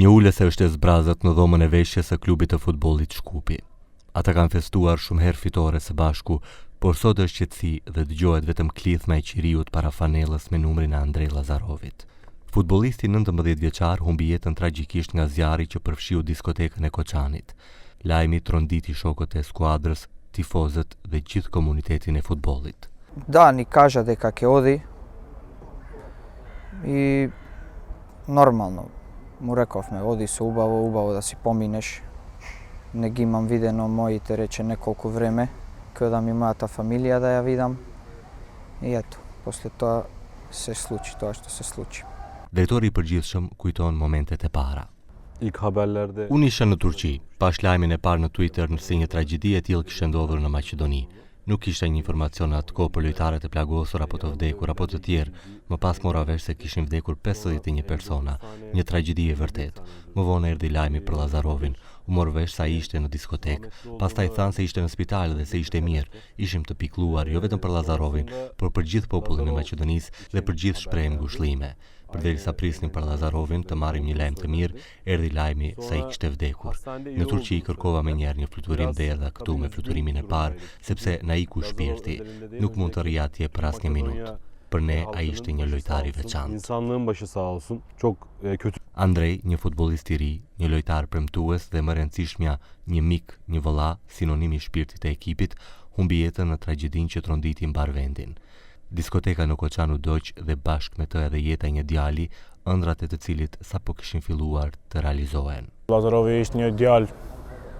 Një ulëse është e zbrazët në dhomën e veshjes së klubit të futbollit Shkupi. Ata kanë festuar shumë herë fitore së bashku, por sot është qetësi dhe dëgohet vetëm klithma e qiriut para fanellës me numrin e Andrej Lazarovit. Futbollisti 19 vjeçar humbi jetën tragjikisht nga zjarri që përfshiu diskotekën e Koçanit. Lajmi tronditi shokët e skuadrës, tifozët dhe gjithë komunitetin e futbollit. Da, ni kaža дека ќе оди и нормално. Му рековме, оди се убаво да си поминеш. Не ги имам видено моите рече неколку време, кога да ми мојата фамилија да ја видам. И ето, после тоа се случи тоа што се случи. Drejtori i përgjithshëm kujton momentet e para. İlk haberlerde Unë isha në Turqi, pash lajmin e parë në Twitter se një tragjedi e tillë kishte ndodhur në Maqedoni. Nuk kishte një informacion atë kohë për lojtarët e plagosur apo të vdekur apo të tjerë. Më pas mora vesh se kishin vdekur 51 persona, një tragjedi e vërtet. Më vonë erdhi lajmi për Lazarovin. U mor vesh sa ishte në diskotek. Pastaj thanë se ishte në spital dhe se ishte mirë. Ishim të pikëlluar jo vetëm për Lazarovin, por për gjithë popullin e Maqedonisë dhe për gjithë shprehjen ngushëllime. Përderisa prisnim për Lazarovin të marrim një lajm të mirë, erdhi lajmi se ai kishte vdekur. Në Turqi kërkova menjëherë një fluturim dhe edhe këtu me fluturimin e parë, sepse na iku shpirti. Nuk mund të rri atje për asnjë minutë. Për ne ai ishte një lojtar i veçantë. İnsanlığın başı sağ olsun. Çok kötü. Andrej, një futbollist i ri, një lojtar premtues dhe më rëndësishmja, një mik, një vëlla, sinonim i shpirtit të ekipit, humbi jetën në tragjedinë që tronditi mbar vendin. Diskoteka në Koçan u doq dhe bashkë me të edhe jeta e një djali, ëndrat e të cilit sapo kishin filluar të realizohen. Lazarovi ishte një djalë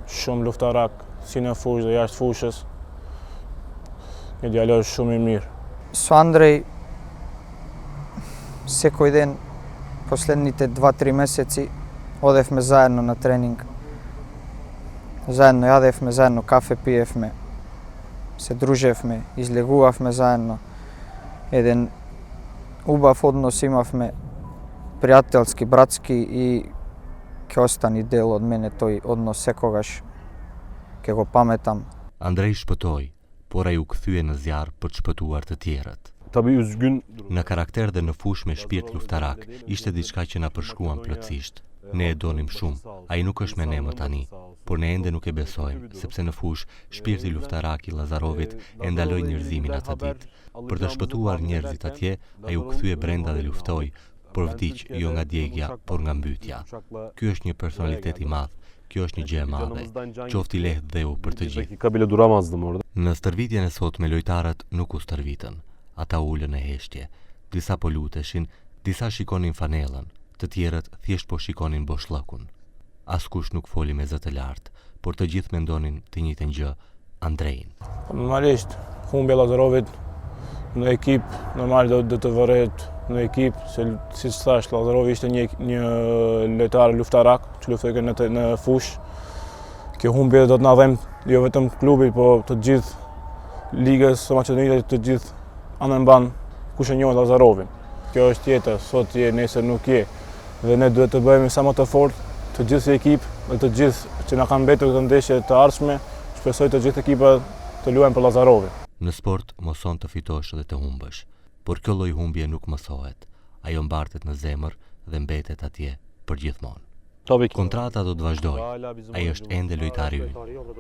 shumë luftarak, si në fushë dhe jashtë fushës. Një djalë është shumë i mirë. Со Андрей секој ден последните 2-3 месеци одевме заедно на тренинг. Заедно јадевме, заедно кафе пиевме. Се дружевме, излегувавме заедно. Еден убав однос имавме, пријателски, братски и ќе остани дел од мене тој однос секогаш. Ќе го паметам. Andrej shpëtoi, por ai u kthye në zjarr për të shpëtuar të tjerët. Tabii üzgün. Në karakter dhe në fushë me shpirt luftarak, ishte diçka që na përshkruan plotësisht. Ne e donim shumë, ai nuk është me ne më tani, por ne ende nuk e besojmë, sepse në fushë shpirti luftarak i Lazarovit e ndaloi njerëzimin atë ditë. Për të shpëtuar njerëzit atje, ai u kthye brenda dhe luftoi, por vdiq jo nga djegja, por nga mbytja. Ky është një personalitet i madh. Kjo është një gjë e madhe. Qofti lehtë dhe u për të gjithë. Dakika bile duramazdım orada. Në stërvitjen e sotme lojtarët nuk u stërvitën. Ata ulën në heshtje. Disa po luteshin, disa shikonin fanellën, të tjerët thjesht po shikonin boshllëkun. Askush nuk foli me zë të lartë, por të gjithë mendonin të njëjtën gjë, Andrejin. Normalisht, humbja Lazarovit në ekip, normal do të vëret në ekip, se si thash, Lazarovi ishte një lojtar luftarak, që luftoi në fushë. Kjo humbje do të na dhem jo vetëm klubi, po të gjithë ligës së Maqedonisë, të gjithë anën ban kush e njoh Lazarovin. Kjo është jeta, sot je, nesër nuk je. Dhe ne duhet të bëhemi sa më të fortë, të gjithë si ekip, dhe të gjithë që na kanë mbetur këtë ndeshje të ardhshme, shpresoj të gjithë ekipat të luajnë për Lazarovin. Në sport moson të fitosh dhe të humbësh, por kjo lloj humbje nuk mësohet. Ajo mbartet në zemër dhe mbetet atje për gjithmonë. Kontrata do të vazhdojë. Ai është ende lojtari ynë.